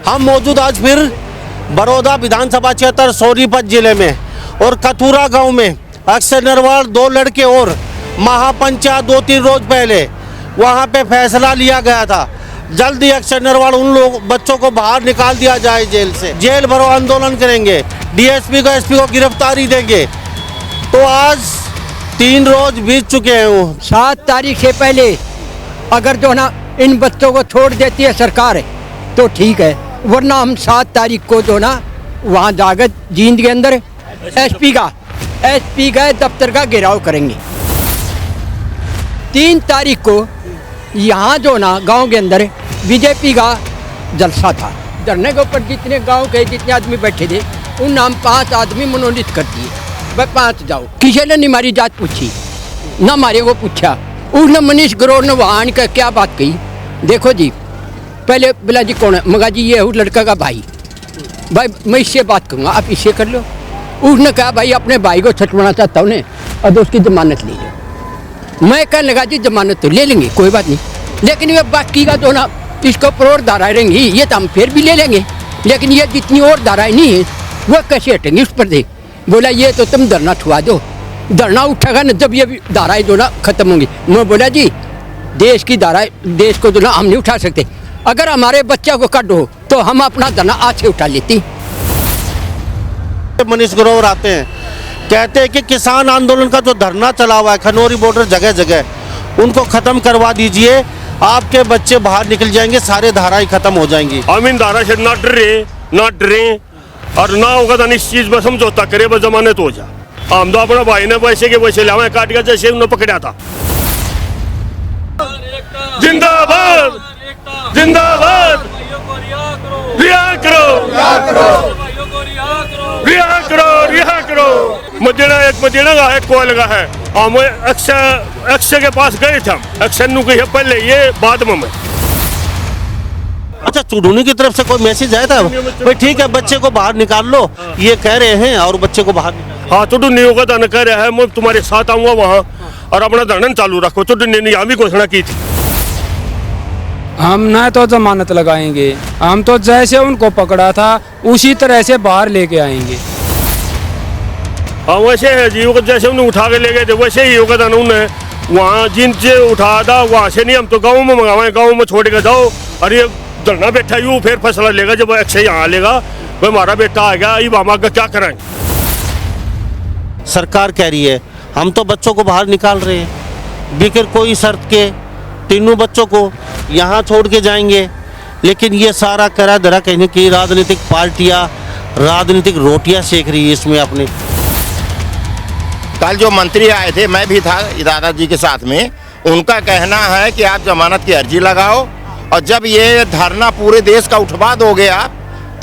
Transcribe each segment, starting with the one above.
हम मौजूद आज फिर बड़ौदा विधानसभा क्षेत्र सोनीपत जिले में और कथूरा गांव में अक्षय नरवाल 2 लड़के और महापंचायत 2-3 रोज पहले वहां पे फैसला लिया गया था जल्दी अक्षय नरवाल उन लोग बच्चों को बाहर निकाल दिया जाए जेल से। जेल भरो आंदोलन करेंगे, डीएसपी को एसपी को गिरफ्तारी देंगे। तो आज 3 रोज बीत चुके हैं। 7 तारीख से पहले अगर जो ना इन बच्चों को छोड़ देती है सरकार तो ठीक है, वरना हम 7 तारीख को जो ना वहाँ जाकर जींद के अंदर एसपी का दफ्तर का घेराव करेंगे। 3 तारीख को यहाँ जो ना गांव के अंदर बीजेपी का जलसा था। धरने के ऊपर जितने गांव के जितने आदमी बैठे थे उन नाम 5 आदमी मनोनीत कर दिए, भाई 5 जाओ। किसी ने नहीं हमारी जात पूछी, ना हमारे को पूछा। उसने मनीष ग्रोवर ने वहाँ आने का क्या बात कही, देखो जी पहले बोला जी कौन है, मगा जी ये है उस लड़का का भाई मैं इससे बात करूँगा, आप इससे कर लो। उसने कहा भाई अपने भाई को छटवाना चाहता हूँ और उसकी जमानत ले लो। मैं कहने लगा जी जमानत तो ले लेंगे कोई बात नहीं, लेकिन ये बाकी का जो ना इसको ऊपर और धाराएँ रहेंगी ये तो हम फिर भी ले लेंगे, लेकिन ये जितनी और धाराएँ नहीं है वह कैसे हटेंगी उस पर दे। बोला ये तो तुम धरना छुआ दो, धरना उठेगा ना जब ये धाराएँ जो ना खत्म होंगी। मैं बोला जी देश की धाराएँ, देश को जो ना हम नहीं उठा सकते, अगर हमारे बच्चे को काटो तो हम अपना धरना आज से उठा लेती। मनीष ग्रोवर आते हैं, कहते हैं कि किसान आंदोलन का जो धरना चला हुआ है खनौरी बॉर्डर जगह जगह उनको खत्म करवा दीजिए, आपके बच्चे बाहर निकल जाएंगे, सारे धाराएं खत्म हो जाएंगी। हम इन धारा से ना डरे और ना होगा तो इस चीज में समझौता करे, बस जमानत हो जा। हम तो अपना भाई ने वैसे के वैसे लावे काट के जैसे उन्हें पकड़ा था। जिंदाबाद जिंदाबाद, रिहा करो। मदीना का है कोयल का है। हम अक्षय के पास गए थे, अक्षय नु कही पहले ये बाद में। अच्छा चुड़ूनी की तरफ से कोई मैसेज आया था भाई ठीक है बच्चे को बाहर निकाल लो, ये कह रहे हैं और बच्चे को बाहर हाँ चुड़ूनी होगा तो कह रहा है मैं तुम्हारे साथ आऊंगा वहाँ और अपना धरना चालू रखो। चुड़ूनी ने यहाँ भी घोषणा की थी हम ना तो जमानत लगाएंगे, हम तो जैसे उनको पकड़ा था उसी तरह से बाहर लेके आएंगे। हाँ वैसे है जी, जैसे उन्हें उठा के ले गए थे वैसे ही होगा था उन्हें वहाँ जिनसे उठा था वहाँ से नहीं, हम तो गाँव में मंगावे, गाँव में छोड़ के जाओ और ये धरना बैठा यूँ फिर फैसला लेगा जब अक्षय यहाँ लेगा भाई हमारा बेटा आ गया, ये हम आगे क्या कराएंगे। सरकार कह रही है हम तो बच्चों को बाहर निकाल रहे हैं बिगर कोई शर्त के, तीनों बच्चों को यहाँ छोड़ के जाएंगे, लेकिन ये सारा करा धरा कहने की राजनीतिक पार्टियाँ राजनीतिक रोटियाँ सेक रही है इसमें अपने। कल जो मंत्री आए थे मैं भी था दादाजी के साथ में, उनका कहना है कि आप जमानत की अर्जी लगाओ और जब ये धरना पूरे देश का उठवा दोगे आप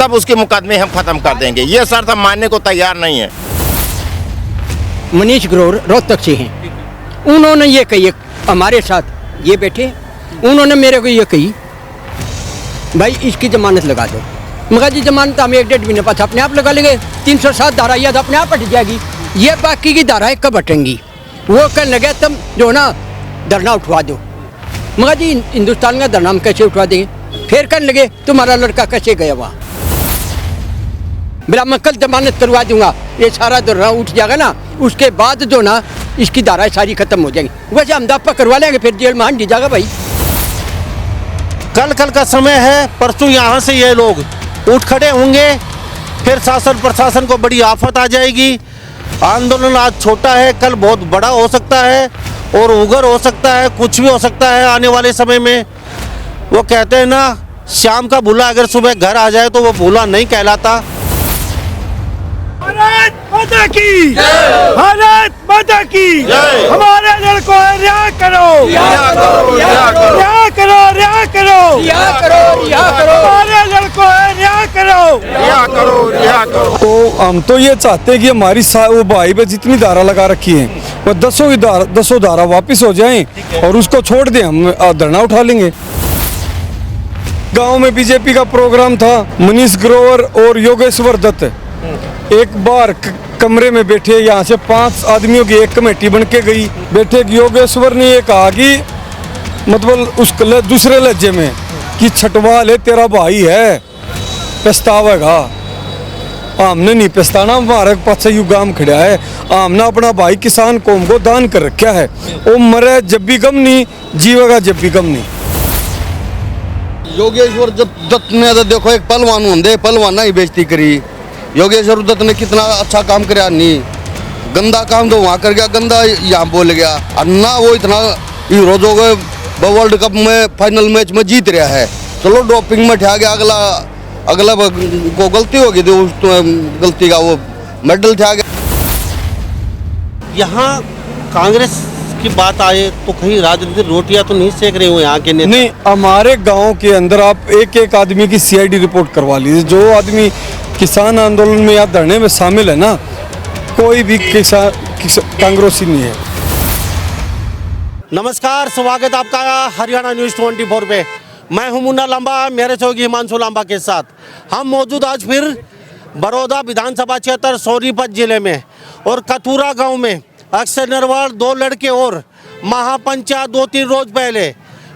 तब उसके मुकदमे हम खत्म कर देंगे। ये शर्त हम मानने को तैयार नहीं है। मनीष ग्रोवर रोहतक से हैं, उन्होंने ये कही हमारे साथ ये बैठे, उन्होंने मेरे को ये कही भाई इसकी जमानत लगा दो। मगर जी जमानत हम 1-1.5 महीने पास अपने आप लगा लेंगे, 307 धारा यह अपने आप हट जाएगी, ये बाकी की धाराएं कब हटेंगी। वो कहने लगे तुम जो ना धरना उठवा दो। मगर जी हिंदुस्तान का धरना हम कैसे उठवा देंगे, फिर कहने लगे तुम्हारा लड़का कैसे गया वहाँ। बोला मैं कल जमानत करवा दूंगा, ये सारा धरना उठ जाएगा ना उसके बाद जो ना इसकी धाराएं सारी खत्म हो जाएंगी। वैसे हम दापा करवा लेंगे फिर जेल में हंडी जाएगा भाई। कल का समय है, परसों यहाँ से ये लोग उठ खड़े होंगे, फिर शासन प्रशासन को बड़ी आफत आ जाएगी। आंदोलन आज छोटा है, कल बहुत बड़ा हो सकता है और उग्र हो सकता है, कुछ भी हो सकता है आने वाले समय में। वो कहते हैं ना शाम का भूला अगर सुबह घर आ जाए तो वो भूला नहीं कहलाता। भारत माता की जय, भारत माता की जय। हमारे लड़कों को रिहा करो, रिहा करो, रिहा करो, रिहा करो, रिहा करो, रिहा करो, रिहा करो। हमारे लड़कों को रिहा करो, रिहा करो, रिहा करो। तो हम तो ये चाहते हैं कि हमारी वो भाई पे जितनी धारा लगा रखी है वो 10 धारा वापस हो जाएं और उसको छोड़ दें, हम धरना उठा लेंगे। गांव में बीजेपी का प्रोग्राम था, मनीष ग्रोवर और योगेश्वर दत्त एक बार कमरे में बैठे, यहाँ से 5 आदमियों की एक कमेटी बन के गई। बैठे योगेश्वर ने ये कहा कि मतलब उस दूसरे लहजे में कि छटवा ले तेरा भाई है, पछतावेगा। हमने नहीं पछताना, हमारे पास यू गांव खड़ा है, हमने अपना भाई किसान कौम को दान कर रखा है। वो मरे जब भी गम नहीं, जीवेगा जब भी गम नहीं। योगेश्वर दत्त ने तो देखो एक पहलवान होंगे, पहलवाना ही बेइज्जती करी। योगेश्वर दत्त ने कितना अच्छा काम कराया, नहीं गंदा काम तो वहाँ कर गया, गंदा यहाँ बोल गया। और ना वो इतना हीरो जो वर्ल्ड कप में फाइनल मैच में जीत रहा है, चलो डोपिंग में ठा गया, अगला को गलती होगी तो उस गलती का वो मेडल ठा गया। यहाँ कांग्रेस की बात आए तो कहीं राजनीतिक रोटियां तो नहीं सेक रहे हो यहाँ के नेता? नहीं, हमारे गांव के अंदर आप एक एक आदमी की सीआईडी रिपोर्ट करवा लीजिए। जो आदमी किसान आंदोलन में या धरने में शामिल है ना, कोई भी किसान कांग्रेसी नहीं है। नमस्कार, स्वागत आपका हरियाणा न्यूज़ 24 पे। मैं हूं मुन्ना लांबा, मेरे सहयोगी हिमांशु लांबा के साथ हम मौजूद आज फिर बड़ौदा विधानसभा क्षेत्र सोनीपत जिले में और कथूरा गांव में अक्षय नरवाल 2 लड़के और महापंचायत 2-3 रोज पहले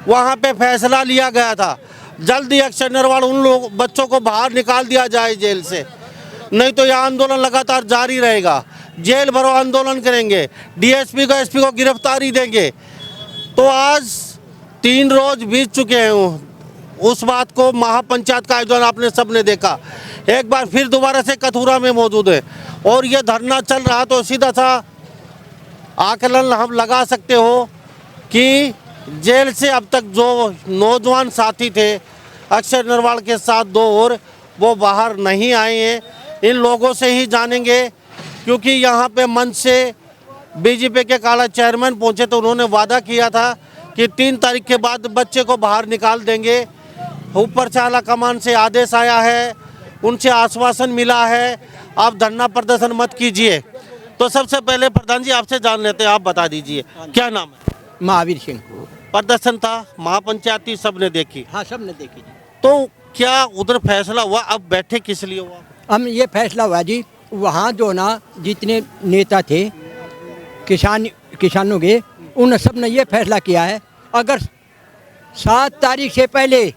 वहां पे फैसला लिया गया था। जल्दी अक्षय नरवाल उन लोग बच्चों को बाहर निकाल दिया जाए जेल से, नहीं तो यह आंदोलन लगातार जारी रहेगा। जेल भरो आंदोलन करेंगे, डीएसपी को एसपी को गिरफ्तारी देंगे। तो आज 3 रोज बीत चुके हैं उस बात को, महापंचायत का आयोजन आपने सबने देखा। एक बार फिर दोबारा से कथूरा में मौजूद है और ये धरना चल रहा, तो सीधा सा आकलन हम लगा सकते हो कि जेल से अब तक जो नौजवान साथी थे अक्षय नरवाल के साथ 2 और, वो बाहर नहीं आए हैं। इन लोगों से ही जानेंगे, क्योंकि यहाँ पे मंच से बीजेपी के काला चेयरमैन पहुँचे तो उन्होंने वादा किया था कि 3 तारीख के बाद बच्चे को बाहर निकाल देंगे। ऊपर से आला कमान से आदेश आया है, उनसे आश्वासन मिला है, आप धरना प्रदर्शन मत कीजिए। तो सबसे पहले प्रधान जी आपसे जान लेते हैं, आप बता दीजिए क्या नाम है? महावीर सिंह। प्रदर्शन था, महापंचायती सबने देखी? हाँ, सब ने देखी जी। तो क्या उधर फैसला हुआ, अब बैठे किस लिए हुआ? हम ये फैसला हुआ जी, वहाँ जो ना जितने नेता थे किसानों के, उन सब ने ये फैसला किया है, अगर 7 तारीख से पहले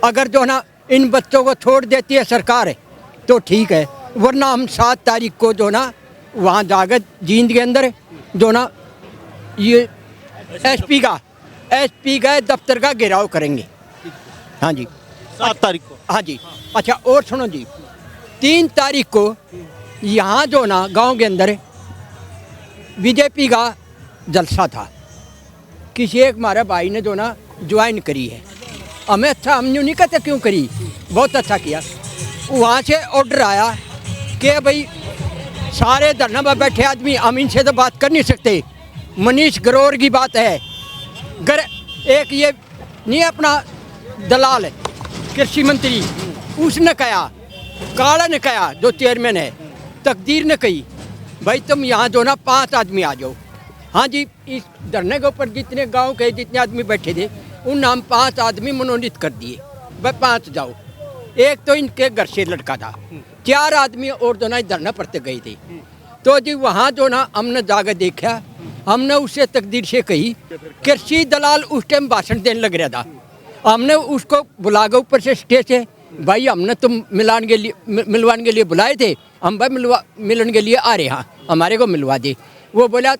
अगर जो ना इन बच्चों को छोड़ देती है सरकार तो ठीक है, वरना हम 7 तारीख को जो ना वहाँ जाकर जींद के अंदर जो ना ये एसपी का दफ्तर का घेराव करेंगे। हाँ जी, 7 तारीख को? हाँ जी। अच्छा, और सुनो जी, 3 तारीख को यहाँ जो ना गांव के अंदर बीजेपी का जलसा था। किसी एक हमारे भाई ने जो ना ज्वाइन करी है, हमें अच्छा, हम नहीं कहते क्यों करी, बहुत अच्छा किया। वहाँ से ऑर्डर आया कि भाई सारे धरना पर बैठे आदमी, हम इनसे तो बात कर नहीं सकते। मनीष ग्रोवर की बात है, एक ये नहीं अपना दलाल कृषि मंत्री, उसने कहा, काला ने कहा, जो चेयरमैन है, तकदीर ने कही, भाई तुम यहाँ जो ना 5 आदमी आ जाओ। हाँ जी, इस धरने के ऊपर जितने गांव के जितने आदमी बैठे थे, उन हम 5 आदमी मनोनीत कर दिए, भाई 5 जाओ। एक तो इनके घर से लड़का था, 4 आदमी और जो ना धरना पड़ते गए थे। तो जी वहाँ जो ना हमने जाकर देखा, हमने उससे तकदीर से कही, कृषि दलाल उस टाइम भाषण देने लग रहा था, हमने उसको बुला के ऊपर से स्टेज से, भाई हमने तुम मिलवाने के लिए बुलाए थे, हम भाई मिलने के लिए आ रहे हैं, हमारे को मिलवा दे। वो बोला,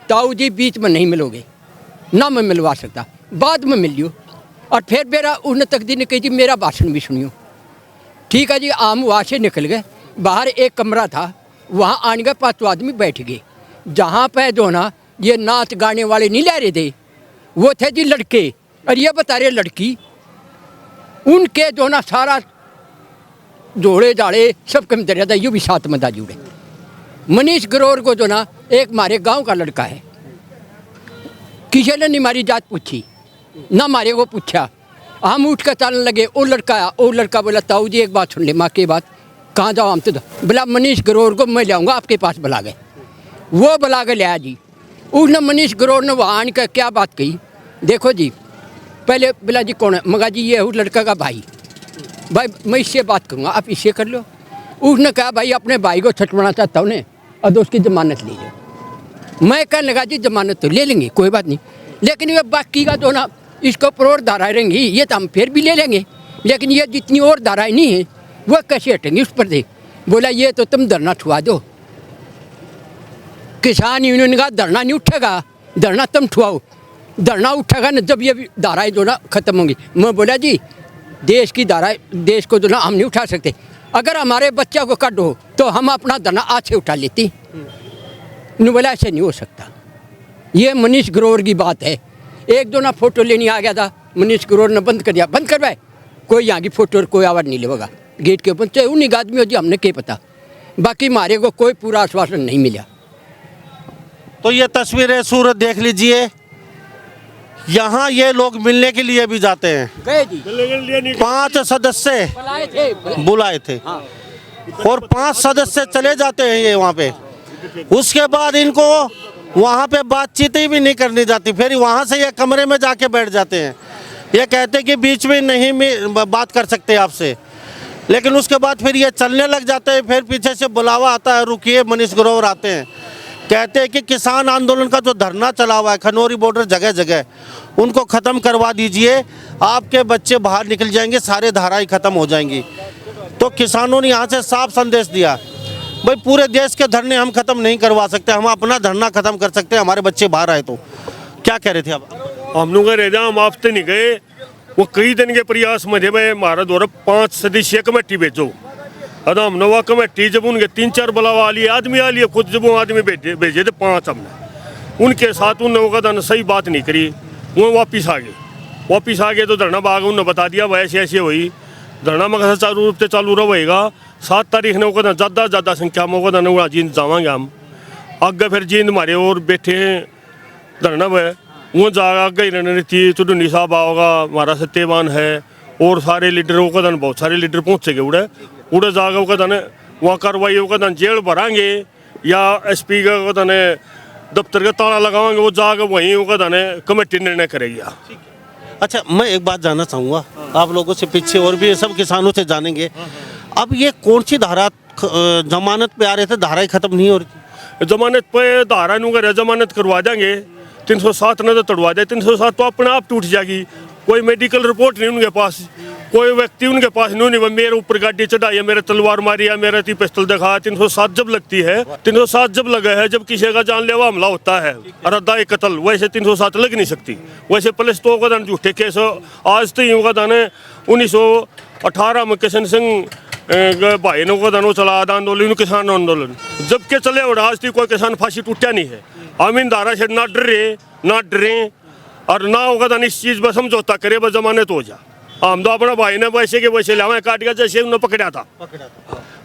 ताऊ जी बीच में नहीं मिलोगे ना, मैं मिलवा सकता, बाद में मिल लियो। और फिर मेरा उसने तकदीर ने कही, जी मेरा भाषण भी सुनियो। ठीक है जी, हम वहाँ से निकल गए, बाहर एक कमरा था, वहाँ आने के 5 आदमी बैठ गए। जहाँ पे जो ना ये नाच गाने वाले नहीं ले रहे थे, वो थे जी लड़के, और ये बता रहे लड़की, उनके जो ना सारा जोड़े जाड़े सब कम दरिया था, यूँ भी साथ में था जुड़े। मनीष ग्रोवर को जो ना एक हमारे गांव का लड़का है, किसी ने नहीं हमारी जात पूछी ना हमारे को पूछा, हम उठ कर चलने लगे। वो लड़का आया, वो लड़का बोला, ताऊ जी एक बात सुन ले, माँ की बात, कहाँ जाओ हम तो, बोला मनीष ग्रोवर को मैं ले आऊँगा आपके पास। बुला गए, वो बुला के ले आया जी। उसने मनीष ग्रोवर ने वहाँ आने का क्या बात कही, देखो जी, पहले बोला जी कौन है, मगा जी ये उस लड़का का भाई मैं इससे बात करूँगा, आप इससे कर लो। उसने कहा, भाई अपने भाई को छटवाना चाहता हूँ ने, और उसकी ज़मानत ले लो। मैं कहने लगा, जी ज़मानत तो ले लेंगे, कोई बात नहीं, लेकिन ये बाकी का जो ना इसको पर और धाराएँ रहेंगी, ये तो हम फिर भी ले लेंगे, लेकिन ये जितनी और धाराएँ नहीं है वो कैसे हटेंगे उस पर से? बोला ये तो तुम धरना छुआ दो। किसान यूनियन का धरना नहीं उठेगा, धरना तुम छुआओ। धरना उठेगा ना जब ये धाराएं जो ना खत्म होंगी। मैं बोला जी देश की धाराएं, देश को जो ना हम नहीं उठा सकते। अगर हमारे बच्चा को कट हो तो हम अपना धरना आज से उठा लेती। नहीं बोला ऐसे नहीं हो सकता। ये मनीष ग्रोवर की बात है। एक दो ना फोटो लेने आ गया था, मनीष ग्रोवर ने बंद कर दिया। बंद करवाए, कोई यहाँ की फोटो और कोई आवाज़ नहीं लेगा गेट के ऊपर, चाहे उन्हीं आदमी हो जी, हमने क्या पता। बाकी हमारे को कोई पूरा आश्वासन नहीं मिला। तो ये तस्वीरें सूरत देख लीजिए, यहाँ ये लोग मिलने के लिए भी जाते हैं। गए जी, 5 सदस्य बुलाए थे और 5 सदस्य चले जाते हैं ये वहाँ पे। उसके बाद इनको वहाँ पे बातचीत ही भी नहीं करनी जाती, फिर वहाँ से ये कमरे में जाके बैठ जाते हैं। ये कहते हैं कि बीच में नहीं बात कर सकते आपसे, लेकिन उसके बाद फिर ये चलने लग जाते हैं। फिर पीछे से बुलावा आता है, रुकिए। मनीष ग्रोवर आते हैं, कहते हैं कि किसान आंदोलन का जो धरना चला हुआ है खनौरी बॉर्डर जगह जगह, उनको ख़त्म करवा दीजिए, आपके बच्चे बाहर निकल जाएंगे, सारे धाराएं ख़त्म हो जाएंगी। तो किसानों ने यहाँ से साफ संदेश दिया, भाई पूरे देश के धरने हम ख़त्म नहीं करवा सकते, हम अपना धरना ख़त्म कर सकते हैं, हमारे बच्चे बाहर आए तो। क्या कह रहे थे आप? हम लोग रह जा, हम आपसे नहीं गए। वो कई दिन के प्रयास में थे भाई हमारा दौरा 5 सदस्यीय कमेटी भेजो। अदा हमने वह कमेटी जब उनके 3-4 बुलावा आ लिए, आदमी आ लिए खुद, जब वो आदमी भेजे थे 5 हमने उनके साथ, उनने वो कहा सही बात नहीं करी, वो वापिस आ गए। तो धरना बाग उन्होंने बता दिया वैसे ऐसे हुई धरना में चालू रूप से चालू रहेगा। 7 तारीख ने वो ज़्यादा संख्या में वो कहना जींद जावांगे हम आगे। फिर जींद हमारे और बैठे हैं धरना में, वो जागा आगे ही रणनीति चुडनी साहब आओगा, हमारा सत्यवान है और सारे लीडर वो कहना बहुत सारे लीडर पहुँचेंगे उड़े जागा। वो कहना वहाँ कार्रवाई वो कहना जेल भरांगे या SP का कहना दफ्तर का ताला लगावांगे, वो जाकर वहीं वो कहना कमेटी निर्णय करेगी। अच्छा, मैं एक बात जानना चाहूँगा आप लोगों से, पीछे और भी सब किसानों से जानेंगे। अब ये कौन सी धारा जमानत पे आ रहे थे, धाराएं खत्म नहीं हो रही थी? जमानत पे धारा नु जमानत करवा देंगे, 307 ने तो तोड़वा दे। 307 तो अपने आप टूट जाएगी। कोई मेडिकल रिपोर्ट नहीं उनके पास, कोई व्यक्ति उनके पास नहीं, मेरे ऊपर गाड़ी चढ़ाई है, मेरे तलवार मारी है, मेरे पिस्तौल दिखा। 307 जब लगती है, 307 जब लगा है जब किसी का जानलेवा हमला होता है, अरदा कत्ल, वैसे 307 लग नहीं सकती। वैसे पुलिस तो होगा झूठे केस आज तो ही होगा था 1918 में किशन सिंह भाई ने होगा चला आंदोलन, किसान आंदोलन जब के चले और आज तक कोई किसान फांसी टूटा नहीं है। हम इन धारा से ना डरे और ना होगा था इस चीज़ में समझौता करे, बस जमानत हो जा। हम तो अपना भाई ने वैसे के वैसे लावे काट गया जैसे उन्होंने पकड़ा था।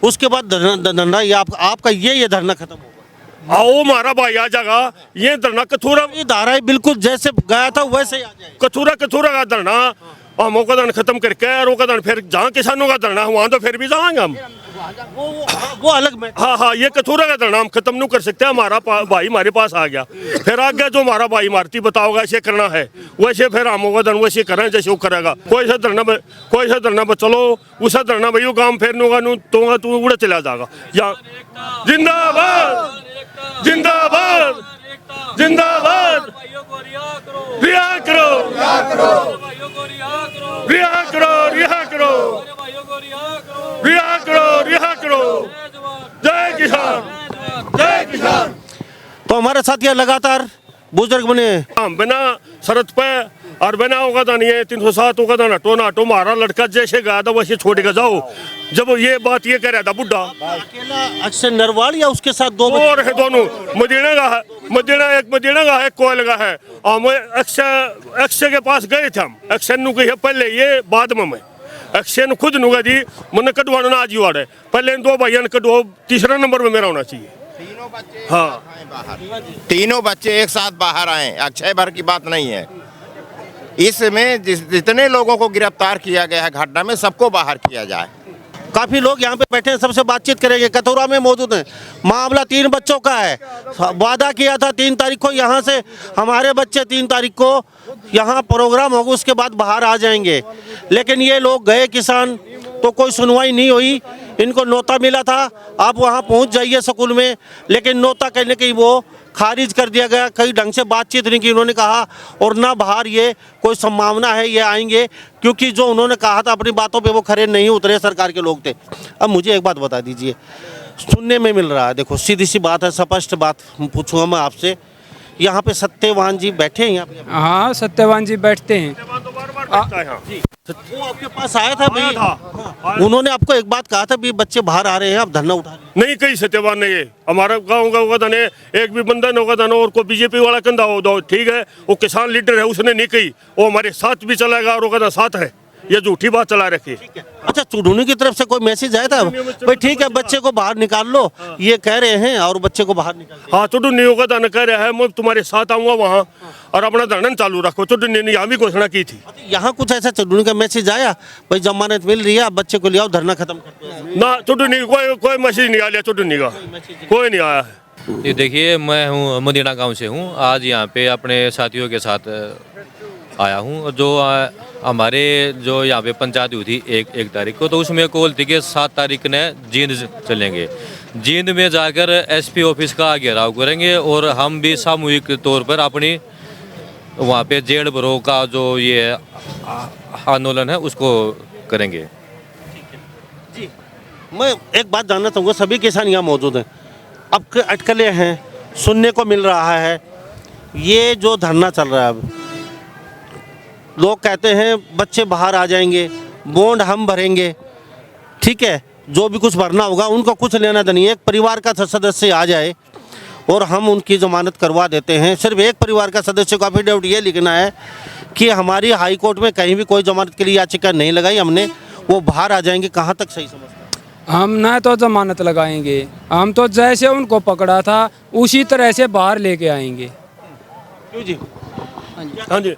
उसके बाद धरना ये आपका ये धरना खत्म होगा। आओ हमारा भाई आ जाएगा, ये धरना कथूरा ये धाराएं बिल्कुल जैसे गया था वैसे ही आ जाएगा। कथूरा का धरना हम का धरना खत्म करके और वो धरना फिर जहाँ किसानों का धरना वहाँ तो फिर भी जाएंगे हम। वो अलग में। हाँ, ये कथूरा का धरना हम खत्म नहीं कर सकते। हमारा भाई हमारे पास आ गया, फिर आ गया जो हमारा भाई मारती बताओगा ऐसे करना है, वैसे फिर हम होगा धरना वैसे करें जैसे वो करेगा। कोई सा धरना में चलो उसा धरना भाई काम फिर नुगा तू उड़े चला जाएगा। यहाँ जिंदाबाद जिंदाबाद जिंदाबाद, रिहा करो रिहा करो, जय किसान। तो हमारे साथ ये लगातार बुजुर्ग बने हम बिना शरत पे और बिना होगा था नहीं है 307 होगा था नाटो हमारा लड़का जैसे गया था वैसे छोड़ के जाओ। जब ये बात ये कह रहा था बुढ़ा अकेला अक्षय नरवाल या उसके साथ 2 और है दोनों, मदीना का है, मदीना का है, कोयल का है। हम अक्षय के पास गए थे, हम अक्षय नु गए पहले, ये बाद में मैं अक्षय ने खुद नुगा दी मैंने कटवाना आज ही वाड़ है, पहले 2 भाइयों ने कटवा, तीसरा नंबर में मेरा होना चाहिए। तीनों बच्चे एक साथ बाहर आए, अक्षय भर की बात नहीं है। इसमें जितने लोगों को गिरफ्तार किया गया है घटना में, सबको बाहर किया जाए। काफी लोग यहाँ पे बैठे हैं, सबसे बातचीत करेंगे। कथौरा में मौजूद हैं। मामला 3 बच्चों का है। वादा किया था 3 तारीख को यहाँ से हमारे बच्चे 3 तारीख को यहाँ प्रोग्राम होगा, उसके बाद बाहर आ जाएंगे। लेकिन ये लोग गए किसान, तो कोई सुनवाई नहीं हुई। इनको नोता मिला था आप वहाँ पहुँच जाइए स्कूल में, लेकिन नोता कहने की वो खारिज कर दिया गया, कई ढंग से बातचीत नहीं की उन्होंने कहा, और ना बाहर ये कोई संभावना है ये आएंगे, क्योंकि जो उन्होंने कहा था अपनी बातों पे वो खरे नहीं उतरे, सरकार के लोग थे। अब मुझे एक बात बता दीजिए, सुनने में मिल रहा है, देखो सीधी सी बात है, स्पष्ट बात पूछूंगा मैं आपसे, यहाँ पे सत्यवान जी बैठे हैं यहाँ पे? हाँ, सत्यवान जी बैठते हैं। वो आपके पास आया था भाई, उन्होंने आपको एक बात कहा था भी बच्चे बाहर आ रहे हैं, आप धरना उठा रहे हैं? नहीं, कहीं सत्यवान नहीं है हमारा गाँव का होगा धने, एक भी बंदा न होगा धनो, और कोई बीजेपी वाला कंधा हो दो, ठीक है, वो किसान लीडर है, उसने नहीं कही, वो हमारे साथ भी चलाएगा और होगा साथ है, ये झूठी बात चला रखी। अच्छा, चुनूनी की तरफ से कोई मैसेज आया था भाई ठीक है बच्चे को बाहर निकाल लो, ये कह रहे हैं, और बच्चे को बाहर निकाल? हाँ, चुडुन्नी होगा धन कह रहा है, मैं तुम्हारे साथ आऊंगा वहाँ और अपना धरना चालू रखो। चुडुन्नी ने यहाँ भी घोषणा की थी। यहाँ कुछ ऐसा चुनूनी का मैसेज आया भाई जमानत मिल रही है, आप बच्चे को ले आओ, धरना खत्म करते हैं? ना, चुडुन्नी कोई मैसेज नहीं आया, चुडुन्नी का कोई नहीं आया है। ये देखिए, मैं हूँ मदीना गांव से हूँ, आज यहाँ पे अपने साथियों के साथ आया हूँ, और जो हमारे जो यहाँ पे पंचायत हुई थी एक तारीख को, तो उसमें कॉल थी कि 7 तारीख ने जींद चलेंगे, जींद में जाकर एसपी ऑफिस का घेराव करेंगे, और हम भी सामूहिक तौर पर अपनी वहाँ पे जेल भरो का जो ये आंदोलन है उसको करेंगे। जी, मैं एक बात जानना चाहूँगा, सभी किसान यहाँ मौजूद हैं, अब अटकलें हैं, सुनने को मिल रहा है, ये जो धरना चल रहा है, अब लोग कहते हैं बच्चे बाहर आ जाएंगे, बॉन्ड हम भरेंगे, ठीक है, जो भी कुछ भरना होगा उनको कुछ लेना नहीं है, एक परिवार का सदस्य आ जाए और हम उनकी जमानत करवा देते हैं। सिर्फ एक परिवार का सदस्य को एफिडेविट ये लिखना है कि हमारी हाई कोर्ट में कहीं भी कोई जमानत के लिए याचिका नहीं लगाई हमने, वो बाहर आ जाएंगे। कहाँ तक सही समझते हैं? हम ना तो जमानत लगाएंगे, हम तो जैसे उनको पकड़ा था उसी तरह से बाहर लेके आएंगे। क्यों जी? हाँ जी,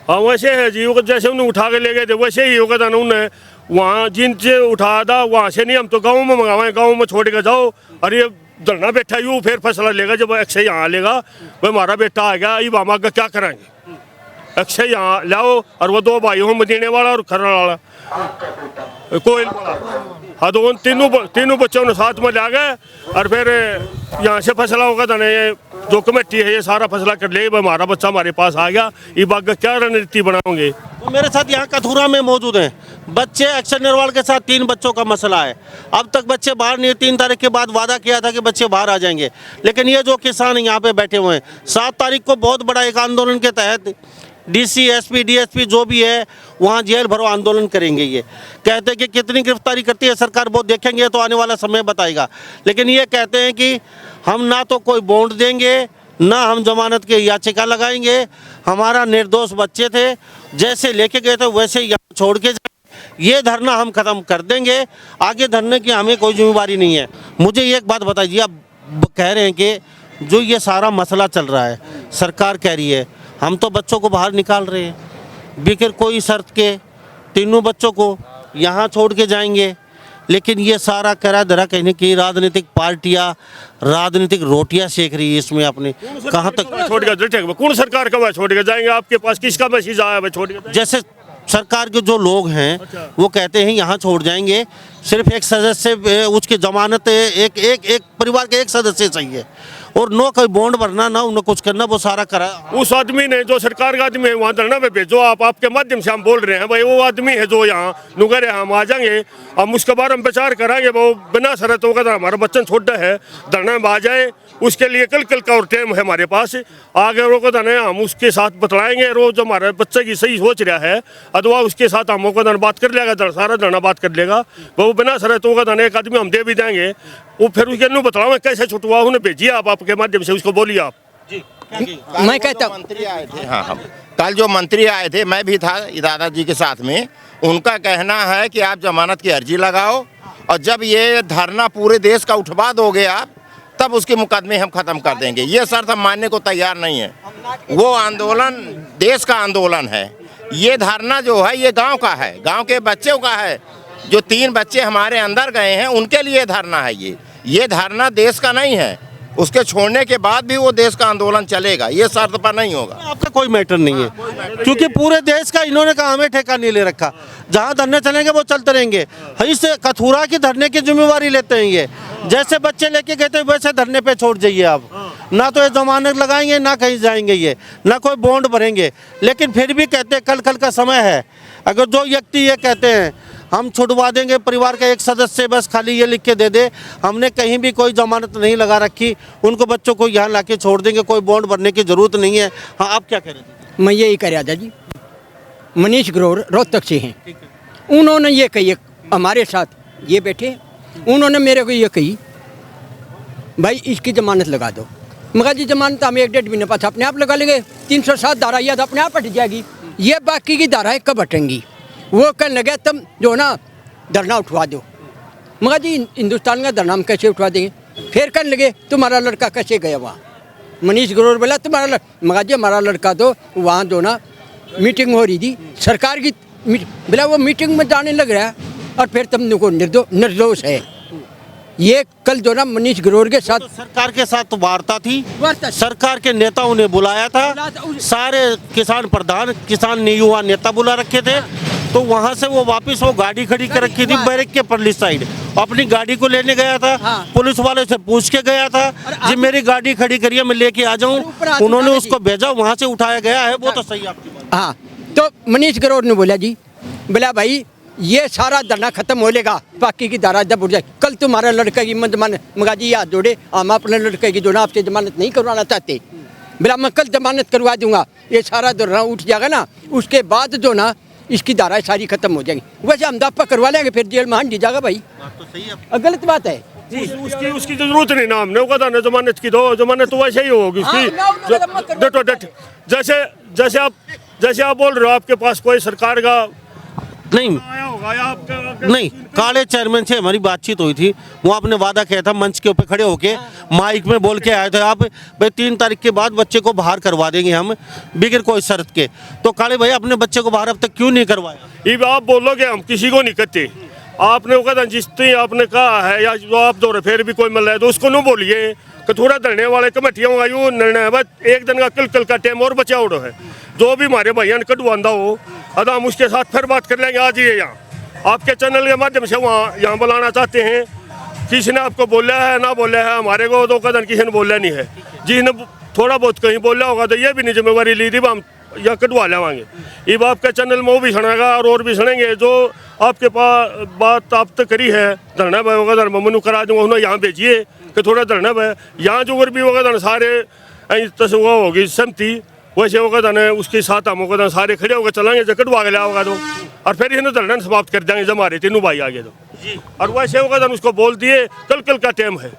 हाँ वैसे है जी, वो जैसे उन्हें उठा के ले गए थे वैसे ही होगा था, उन्हें वहाँ जिनसे उठाया था वहाँ से नहीं, हम तो गाँव में मंगावाएं, गाँव में छोड़ के जाओ, और ये धरना बैठा यूँ फिर फैसला लेगा जब अक्षय यहाँ लेगा, भाई हमारा बेटा आ गया, ये मामा का क्या कराएंगे, अक्षय यहाँ लाओ, और वो 2 भाई हो, मदीने वाला और खरड़ वाला कोयल वाला, हाँ, तो उन तीनों बच्चों ने साथ में ला गए, और फिर यहाँ से फैसला होगा था, ये जो कमेटी है ये सारा फैसला कर ले, हमारा बच्चा हमारे पास आ गया, ये बात क्या रणनीति बनाओगे? तो मेरे साथ यहाँ कथूरा में मौजूद हैं बच्चे, अक्षय नरवाल के साथ 3 बच्चों का मसला है, अब तक बच्चे बाहर नहीं, 3 तारीख के बाद वादा किया था कि बच्चे बाहर आ जाएंगे, लेकिन ये जो किसान यहाँ पे बैठे हुए हैं, 7 तारीख को बहुत बड़ा एक आंदोलन के तहत डीसी एसपी डीएसपी जो भी है वहाँ जेल भरो आंदोलन करेंगे। ये कहते हैं कि कितनी गिरफ्तारी करती है सरकार वो देखेंगे, तो आने वाला समय बताएगा, लेकिन ये कहते हैं कि हम ना तो कोई बॉन्ड देंगे, ना हम जमानत की याचिका लगाएंगे, हमारा निर्दोष बच्चे थे, जैसे लेके गए थे वैसे यहाँ छोड़ के जाए, ये धरना हम ख़त्म कर देंगे, आगे धरने की हमें कोई जिम्मेवारी नहीं है। मुझे एक बात बताइए, आप कह रहे हैं कि जो ये सारा मसला चल रहा है, सरकार कह रही है हम तो बच्चों को बाहर निकाल रहे हैं बिगर कोई शर्त के, तीनों बच्चों को यहाँ छोड़ के जाएंगे, लेकिन ये सारा करा धरा कहने की राजनीतिक पार्टियां राजनीतिक रोटियां सेक रही है इसमें अपने। कहाँ तक छोड़ के कौन सरकार का छोड़ के जाएंगे? आपके पास किसका मैसेज आया है छोड़ के? जैसे सरकार के जो लोग हैं वो कहते हैं यहाँ छोड़ जाएंगे, सिर्फ एक सदस्य उसकी जमानत एक परिवार के एक सदस्य चाहिए, और नो कोई बॉन्ड भरना, ना उन्हें कुछ करना, वो सारा करा उस आदमी ने जो सरकार का आदमी है वहाँ धरना पे भेजो। आप आपके माध्यम से हम बोल रहे हैं भाई वो आदमी है जो यहाँ नुगर है, हम आ जाएंगे, हम उसके बारे में विचार कराएंगे, वो बिना शर्तों का हमारा बच्चन छोटा है धरना में आ जाए, उसके लिए कल का और टाइम है हमारे पास, आगे रोको धरना हम उसके साथ बतलाएंगे, रोज हमारे बच्चे की सही सोच रहा है अथवा उसके साथ हम को धरना बात कर लेगा, सारा धरना बात कर लेगा, वो बिना शर्तों का धरना एक आदमी हम दे भी देंगे, वो फिर उसके नु बताओ कैसे छुटवा उन्हें भेजिए आप आपके माध्यम से, उसको बोलिए आप। मैं कहता हूँ मंत्री आए थे, हाँ हाँ, कल जो मंत्री आए थे मैं भी था दादाजी के साथ में, उनका कहना है कि आप जमानत की अर्जी लगाओ, और जब ये धरना पूरे देश का उठवा दोगे आप, तब उसके मुकदमे हम खत्म कर देंगे। ये शर्त हम मानने को तैयार नहीं है। वो आंदोलन देश का आंदोलन है, ये धरना जो है ये गांव का है, गांव के बच्चों का है, जो 3 बच्चे हमारे अंदर गए हैं उनके लिए धरना है। ये धरना देश का नहीं है, उसके छोड़ने के बाद भी वो देश का आंदोलन चलेगा, ये शर्त पर नहीं होगा। आपका कोई मैटर नहीं है, क्योंकि पूरे देश का इन्होंने कहा हमें ठेका नहीं ले रखा, जहाँ धरने चलेंगे वो चलते रहेंगे। इस कथूरा की धरने की जिम्मेवारी लेते हैं ये, जैसे बच्चे लेके गए थे वैसे धरने पे छोड़ जाइए आप। ना तो ये जमानत लगाएंगे, ना कहीं जाएंगे ये, ना कोई बॉन्ड भरेंगे। लेकिन फिर भी कहते हैं कल का समय है। अगर जो व्यक्ति ये कहते हैं हम छुड़वा देंगे परिवार का एक सदस्य, बस खाली ये लिख के दे दे हमने कहीं भी कोई जमानत नहीं लगा रखी, उनको बच्चों को यहाँ लाके छोड़ देंगे, कोई बॉन्ड भरने की जरूरत नहीं है। हाँ, आप क्या कह रहे थे? मैं यही कह रहा था जी, मनीष ग्रोवर रोहतक से हैं, उन्होंने ये कही, हमारे साथ ये बैठे, उन्होंने मेरे को ये कही भाई इसकी जमानत लगा दो। मगर जी जमानत हमें 1-1.5 महीने पास अपने आप लगा लेंगे, 307 धारा याद अपने आप हट जाएगी, ये बाकी की धाराएं कब हटेंगी। वो कहने लगे तुम जो ना धरना उठवा दो। मगर जी हिंदुस्तान का धरना हम कैसे उठवा देंगे। फिर कहने लगे तुम्हारा लड़का कैसे गया वहाँ। मनीष ग्रोवर बोला तुम्हारा मगर जी हमारा लड़का तो वहाँ जो ना मीटिंग हो रही थी सरकार की, बोला वो मीटिंग में जाने लग रहा है और फिर तुम को निर्दोष है। ये कल जो ना मनीष ग्रोवर के साथ तो सरकार के साथ वार्ता थी, वार्ता। सरकार के नेताओं ने बुलाया था, सारे किसान प्रधान, किसान युवा नेता बुला रखे थे। तो वहाँ से वो वापस वो गाड़ी खड़ी कर रखी थी बैरक के परली साइड, अपनी गाड़ी को लेने गया था। पुलिस वाले से पूछ के गया था जी मेरी गाड़ी खड़ी करिए मैं लेके आ जाऊँ, उन्होंने उसको भेजा, वहाँ से उठाया गया है। वो तो सही आपकी बात। हाँ, तो मनीष ग्रोवर ने बोला जी, बोला भाई ये सारा धरना खत्म हो लेगा, बाकी की धारा जब उठ जाए। कल तुम्हारा लड़का की जमानत मगा जी याद जोड़े, हम अपने लड़के की जो ना आपसे जमानत नहीं करवाना चाहते, बोला मैं कल जमानत करवा दूंगा, ये सारा धरना उठ जाएगा ना, उसके बाद जो ना इसकी धाराएं सारी खत्म हो जाएंगी। वैसे हम दापा करवा लेंगे, फिर जेल में हांडी जाएगा भाई। तो सही है, गलत बात है। उसकी जरूरत नहीं ना, हमने वो कहा जमानत की दो, जमानत तो वैसे ही होगी उसकी। जैसे आप बोल रहे हो आपके पास कोई सरकार का नहीं आया होगा या आपका नहीं, काले चेयरमैन से हमारी बातचीत हुई थी, वो आपने वादा किया था मंच के ऊपर खड़े होके माइक में बोल के आए थे आप भाई 3 तारीख के बाद बच्चे को बाहर करवा देंगे हम बिगैर कोई शर्त के। तो काले भाई अपने बच्चे को बाहर अब तक क्यों नहीं करवाया? ये आप बोलोगे हम किसी को नहीं कहते, आपने वो कहा जिस आपने कहा है या जो आप दो फिर भी कोई मिल रहा है तो उसको न बोलिए कि थोड़ा धरने वाले कमेटियों का यूँ निर्णय है, बस एक दिन का कल का टाइम और बचा उड़ो है, जो भी हमारे भैया ने कटवांदा हो अदा हम उसके साथ फिर बात कर लेंगे। आज ये यहाँ आपके चैनल के माध्यम से वहाँ यहाँ बुलाना चाहते हैं, किसी ने आपको बोला है ना बोला है, हमारे को तो कदम किसी ने बोला नहीं है, जिसने थोड़ा बहुत कहीं बोला होगा तो ये भी नहीं जिम्मेवारी ली थी हम यहाँ कटवा लेवाएंगे। ये आपके चैनल में वो भी सुनेगा और भी सुनेंगे, जो आपके पास बात आप तक करी है धरना भाई होगा धर्म मनु करा दूंगा, उन्हें यहाँ भेजिए कि थोड़ा धरना भाई यहाँ जो भी होगा सारे तस्वीर होगी सहमति, वैसे होगा था उसके साथ हम होगा सारे खड़े होकर चलाएंगे, जो कटवा के लाओगा तो और फिर इन्हें धरना समाप्त कर देंगे जब हमारे तीनों भाई आगे तो। और वैसे होगा था उसको बोल दिए कल का टाइम है।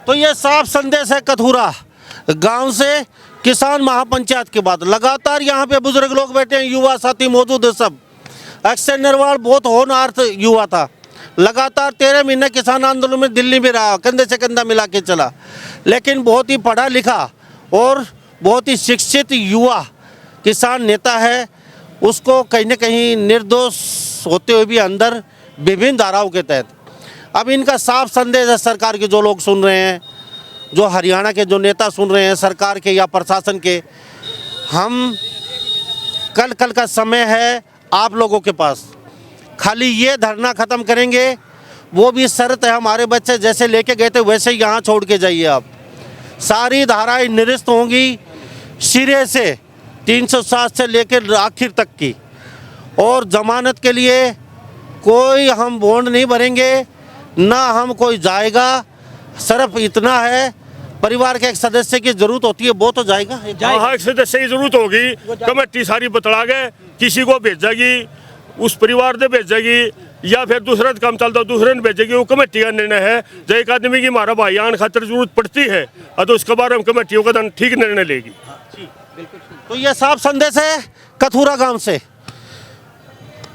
तो ये साफ संदेश है कथूरा गांव से किसान महापंचायत के बाद। लगातार यहाँ पे बुजुर्ग लोग बैठे हैं, युवा साथी मौजूद है सब। अक्षय नरवाल बहुत होनहार युवा था, लगातार 13 महीने किसान आंदोलन में दिल्ली में रहा, कंधे से कंधा मिला के चला, लेकिन बहुत ही पढ़ा लिखा और बहुत ही शिक्षित युवा किसान नेता है। उसको कहीं न कहीं निर्दोष होते हुए भी अंदर विभिन्न धाराओं के तहत। अब इनका साफ संदेश है सरकार के जो लोग सुन रहे हैं, जो हरियाणा के जो नेता सुन रहे हैं सरकार के या प्रशासन के, हम कल का समय है आप लोगों के पास, खाली ये धरना ख़त्म करेंगे, वो भी शर्त है हमारे बच्चे जैसे लेके गए थे वैसे ही यहाँ छोड़ के जाइए आप। सारी धाराएं निरस्त होंगी सिरे से 307 से लेकर आखिर तक की, और जमानत के लिए कोई हम बॉन्ड नहीं भरेंगे ना हम कोई जाएगा। सिर्फ इतना है परिवार के एक सदस्य की जरूरत होती है, वो तो जाएगा। हाँ, एक सदस्य की जरूरत होगी, कमेटी सारी बतला गए, किसी को भेजेगी उस परिवार से भेजेगी या फिर दूसरा काम चलता दूसरे ने भेजेगी, वो कमेटी का निर्णय है। जो एक आदमी की हमारा भाईयान खातिर जरूरत पड़ती है तो उसके बारे में कमेटियों का ठीक निर्णय लेगी। तो ये साफ संदेश है कथूरा गांव से।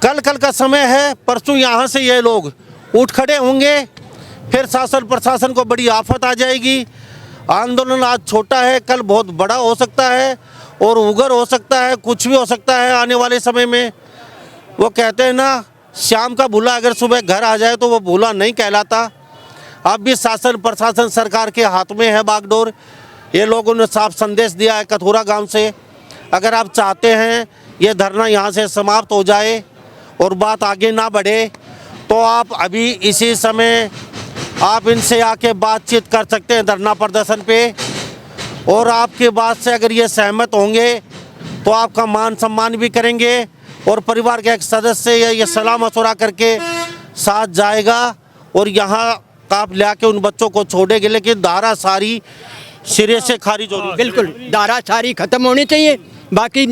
कल का समय है, परसों यहाँ से ये लोग उठ खड़े होंगे, फिर शासन प्रशासन को बड़ी आफत आ जाएगी। आंदोलन आज छोटा है, कल बहुत बड़ा हो सकता है और उग्र हो सकता है, कुछ भी हो सकता है आने वाले समय में। वो कहते हैं ना, शाम का भूला अगर सुबह घर आ जाए तो वो भूला नहीं कहलाता। अब भी शासन प्रशासन सरकार के हाथ में है बागडोर। ये लोगों ने साफ संदेश दिया है कथूरा गांव से। अगर आप चाहते हैं ये धरना यहाँ से समाप्त हो जाए और बात आगे ना बढ़े, तो आप अभी इसी समय आप इनसे आके बातचीत कर सकते हैं धरना प्रदर्शन पे। और आपके बात से अगर ये सहमत होंगे तो आपका मान सम्मान भी करेंगे और परिवार के एक सदस्य ये सलाह मशवरा करके साथ जाएगा और यहाँ आप ले आके उन बच्चों को छोड़ेंगे, लेकिन धारा सारी सिरे से खारिज होनी। बिल्कुल धारा सारी खत्म होनी चाहिए। बाकी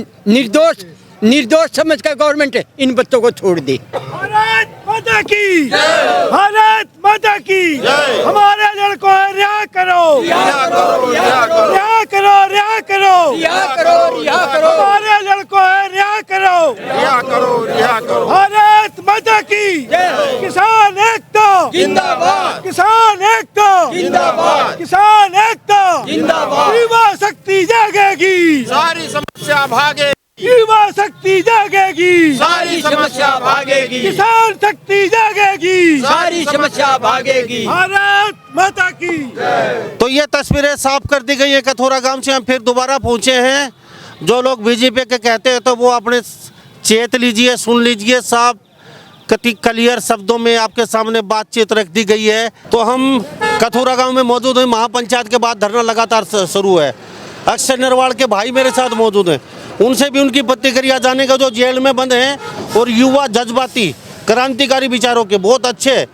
निर्दोष समझ कर गवर्नमेंट इन बच्चों को छोड़ दे। भारत माता की भारत माता की हमारे लड़कों को रिहा करो, रिहा करो, रिहा करो, रिहा करो, रिहा करो, रिहा करो, रिहा करो, हमारे लड़कों को रिहा करो, रिहा करो, रिहा करो। भारत माता की किसान एकता जिंदाबाद, किसान एकता जिंदाबाद, किसान एकता जिंदाबाद। युवा शक्ति जागेगी, सारी समस्या भागे, युवा शक्ति जागेगी, सारी समस्या भागेगी, किसान शक्ति जागेगी, सारी समस्या भागेगी। भारत माता की। तो ये तस्वीरें साफ कर दी गई है कथोरा गांव से। हम फिर दोबारा पहुंचे हैं। जो लोग बीजेपी के कहते हैं तो वो अपने चेत लीजिए, सुन लीजिए। साफ कति क्लियर शब्दों में आपके सामने बातचीत रख दी गई है। तो हम कथोरा गांव में मौजूद हैं। महापंचायत के बाद धरना लगातार शुरू है। अक्षय नरवाल के भाई मेरे साथ मौजूद हैं, उनसे भी उनकी प्रतिक्रिया जानेगा, जो जेल में बंद हैं और युवा जज्बाती क्रांतिकारी विचारों के बहुत अच्छे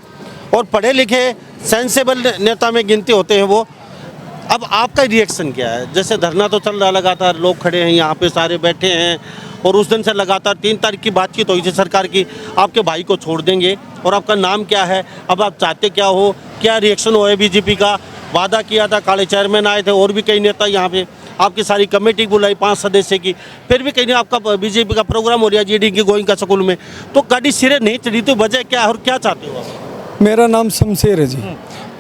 और पढ़े लिखे सेंसेबल नेता में गिनती होते हैं वो। अब आपका रिएक्शन क्या है? जैसे धरना तो चल रहा, लगातार लोग खड़े हैं यहाँ पे, सारे बैठे हैं और उस दिन से लगातार 3 तारीख की बातचीत हुई थी सरकार की, आपके भाई को छोड़ देंगे। और आपका नाम क्या है? अब आप चाहते क्या हो? क्या रिएक्शन हुआ है बीजेपी का? वादा किया था, काले चेयरमैन आए थे और भी कई नेता यहाँ पे, आपकी सारी कमेटी बुलाई 5 सदस्य की, फिर भी कहीं आपका बीजेपी का प्रोग्राम हो रहा है जीडी की गोइंग का स्कूल में, तो गाड़ी सिरे नहीं चढ़ी, तो वजह क्या है और क्या चाहते हो आप? मेरा नाम शमशेर है जी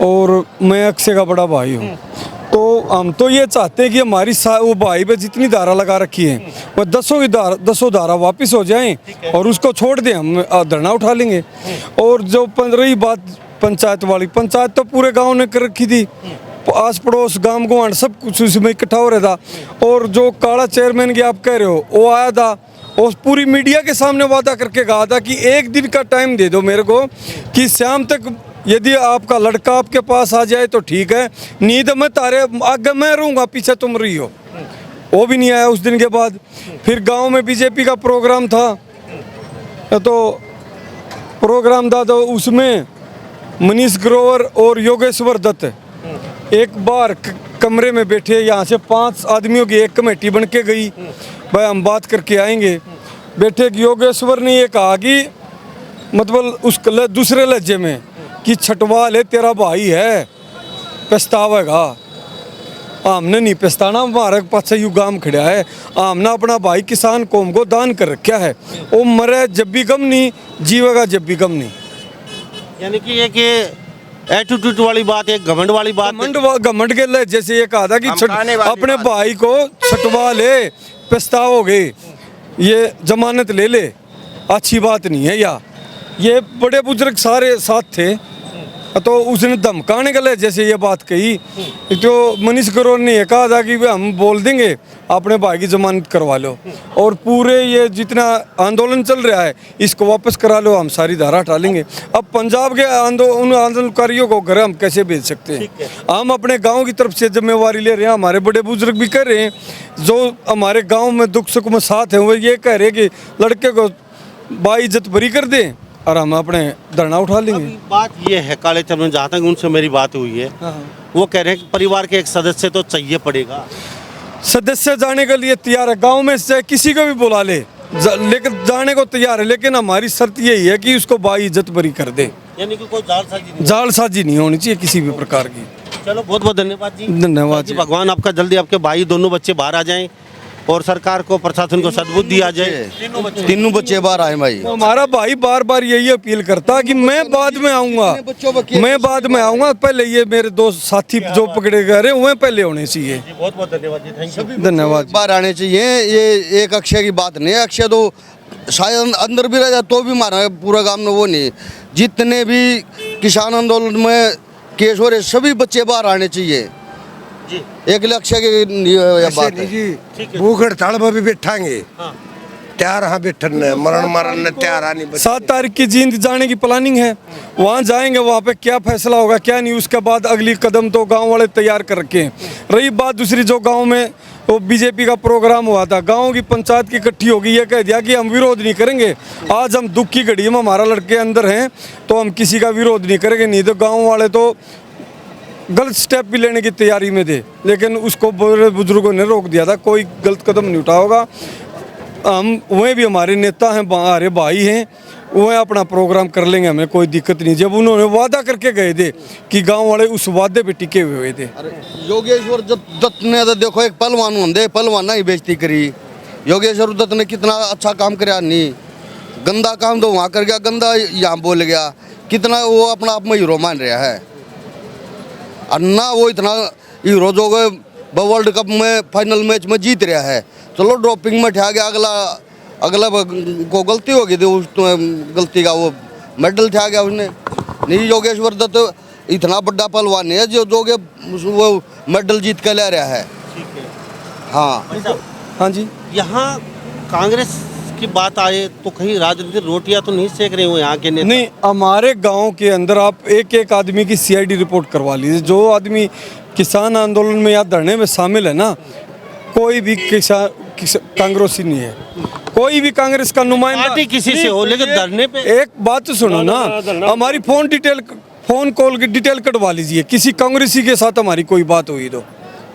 और मैं अक्षय का बड़ा भाई हूँ। तो हम तो ये चाहते हैं कि हमारी वो भाई पे जितनी धारा लगा रखी है वह 10 धारा वापस हो जाएं और उसको छोड़ दें, हम धरना उठा लेंगे। और जो रही बात पंचायत वाली, पंचायत तो पूरे गांव ने कर रखी थी, आस पड़ोस गांव गुआंढ सब कुछ उसमें इकट्ठा हो रहा था। और जो काला चेयरमैन की आप कह रहे हो वो आया था और पूरी मीडिया के सामने वादा करके कहा था कि 1 दिन का टाइम दे दो मेरे को कि शाम तक यदि आपका लड़का आपके पास आ जाए तो ठीक है, नहीं तो मैं तारे आगे मैं रहूँगा, पीछे तुम रही हो। वो भी नहीं आया उस दिन के बाद। फिर गांव में बीजेपी का प्रोग्राम था, तो उसमें मनीष ग्रोवर और योगेश्वर दत्त एक बार कमरे में बैठे, यहाँ से 5 आदमियों की एक कमेटी बन के गई, भाई हम बात करके आएंगे। बैठे योगेश्वर ने ये कहा कि मतलब उस दूसरे लहजे में कि छटवाल है तेरा भाई है, पछतावेगा। हमने नहीं पछताना, हमारे पास यू गांव खड़ा है, हमने अपना भाई किसान कौम को दान कर रखा है, वो मरे जब भी गम नहीं, जीवेगा जब भी गम नहीं। यानी कि ये कि एटीट्यूड वाली बात है, घमंड वाली बात, घमंड के लिए जैसे ये कहा था कि अपने भाई को छटवा ले, पछताओगे, ये जमानत ले ले, अच्छी बात नहीं है। या ये बड़े बुजुर्ग सारे साथ थे, तो उसने धमकाने के लिए जैसे ये बात कही, तो मनीष ग्रोवर ने ये कहा था कि हम बोल देंगे अपने भाई की जमानत करवा लो और पूरे ये जितना आंदोलन चल रहा है इसको वापस करा लो, हम सारी धारा हटा लेंगे। अब पंजाब के उन आंदोलनकारियों को घर हम कैसे भेज सकते हैं? हम अपने गांव की तरफ से जिम्मेवारी ले रहे हैं, हमारे बड़े बुजुर्ग भी कर रहे हैं, जो हमारे गाँव में दुख सुख में साथ हैं, वो ये कह रहे हैं कि लड़के को बाइज्जत भरी कर दें और हम अपने धरना उठा लेंगे। बात ये है, काले चेयरमैन जहाँ तक उनसे मेरी बात हुई है, वो कह रहे हैं कि परिवार के एक सदस्य तो चाहिए पड़ेगा। सदस्य जाने के लिए तैयार है, गांव में से किसी को भी बुला ले, लेकिन जाने को तैयार है, लेकिन हमारी शर्त यही है कि उसको बाइज्जत भरी कर दे। यानी कि कोई जालसाजी नहीं होनी चाहिए किसी भी प्रकार की। चलो बहुत बहुत धन्यवाद जी। धन्यवाद जी। भगवान आपका जल्दी आपके भाई दोनों बच्चे बाहर आ जाएं और सरकार को प्रशासन को सद्बुद्धि आ जाए, तीनों बच्चे बाहर आए भाई। तो हमारा भाई बार बार यही अपील करता कि मैं बाद में आऊँगा, मैं बाद में आऊँगा, पहले ये मेरे 2 साथी जो पकड़े गए वह पहले होने चाहिए। बहुत बहुत धन्यवाद जी, थैंक यू। धन्यवाद। बाहर आने चाहिए, ये एक अक्षय की बात नहीं है, अक्षय तो शायद अंदर भी रह जाए तो भी मारा पूरा गांव में, वो नहीं, जितने भी किसान आंदोलन में केस हो रहे सभी बच्चे बाहर आने चाहिए जी। एक लक्ष्य की बात है। भूख हड़ताल में भी बैठाएंगे, तैयार हाँ बैठन मरण मरण ने तैयार नहीं 7 तारीख की जींद जाने की प्लानिंग है। वहाँ जाएंगे, वहाँ पे क्या फैसला होगा क्या नहीं, उसके बाद अगली कदम तो गांव वाले तैयार कर रखे हैं। रही बात दूसरी, जो गांव में वो बीजेपी का प्रोग्राम हुआ था, गांव की पंचायत की इकट्ठी होगी, ये कह दिया कि हम विरोध नहीं करेंगे। आज हम दुख की घड़ी में हमारा लड़के अंदर हैं तो हम किसी का विरोध नहीं करेंगे, नहीं तो गाँव वाले तो गलत स्टेप भी लेने की तैयारी में थे, लेकिन उसको बड़े बुजुर्गों ने रोक दिया था, कोई गलत कदम नहीं उठाओगा। हम वह भी हमारे नेता हैं, हमारे भाई हैं, वह अपना प्रोग्राम कर लेंगे, हमें कोई दिक्कत नहीं। जब उन्होंने वादा करके गए थे कि गांव वाले उस वादे पे टिके हुए थे। योगेश्वर दत्त ने तो देखो एक पहलवान होंगे, पहलवान ही बेइज्जती करी। योगेश्वर दत्त ने कितना अच्छा काम कराया नहीं, गंदा काम तो वहाँ कर गया, गंदा यहाँ बोल गया, कितना वो अपना आप में हीरो मान रहा है। और ना वो इतना हीरो जो वर्ल्ड कप में फाइनल मैच में जीत रहा है, चलो ड्रॉपिंग में ठा गया, अगला को गलती हो गई थी, उस गलती का वो मेडल ठा गया उसने। नहीं, योगेश्वर दत्त इतना बड़ा पहलवान है जो वो मेडल जीत के ले रहा है। ठीक है। हाँ हाँ जी, यहाँ कांग्रेस की बात आए तो कहीं राजनीतिक रोटियां तो नहीं सेक रहे हो यहाँ के नेता? नहीं, हमारे गांव के अंदर आप एक आदमी की CID रिपोर्ट करवा लीजिए। जो आदमी किसान आंदोलन में या धरने में शामिल है ना, कोई भी कांग्रेसी नहीं है, कोई भी कांग्रेस का नुमाइंदा पार्टी किसी से हो, लेकिन धरने पे एक बात तो सुनो ना, हमारी फोन कॉल की डिटेल कटवा लीजिए। किसी कांग्रेसी के साथ हमारी कोई बात हुई तो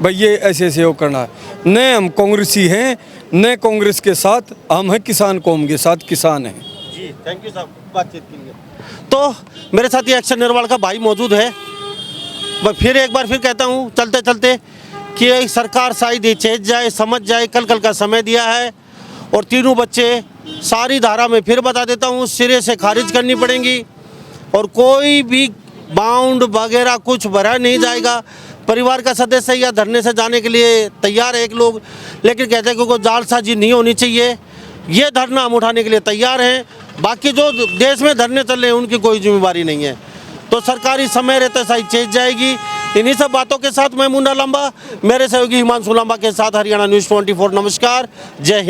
भाई ये ऐसे ऐसे वो करना है, न हम कांग्रेसी हैं न कांग्रेस के साथ, हम हैं किसान कौम के साथ, किसान हैं जी। थैंक यू साहब बातचीत के लिए। तो मेरे साथ ये अक्षर निरवाल का भाई मौजूद है। मैं फिर एक बार फिर कहता हूँ चलते चलते कि सरकार शायद ये चेत जाए, समझ जाए, कल का समय दिया है और तीनों बच्चे सारी धारा में फिर बता देता हूँ सिरे से खारिज करनी पड़ेंगी और कोई भी बाउंड वगैरह कुछ भरा नहीं जाएगा। परिवार का सदस्य या धरने से जाने के लिए तैयार है एक लोग, लेकिन कहते हैं कि कोई जालसाजी नहीं होनी चाहिए। ये धरना हम उठाने के लिए तैयार हैं, बाकी जो देश में धरने चल रहे हैं उनकी कोई जिम्मेवारी नहीं है। तो सरकारी समय रहते सही चेंज जाएगी। इन्हीं सब बातों के साथ मैं मुन्ना लंबा, मेरे सहयोगी हिमांशु लंबा के साथ हरियाणा न्यूज़ 24। नमस्कार, जय हिंद।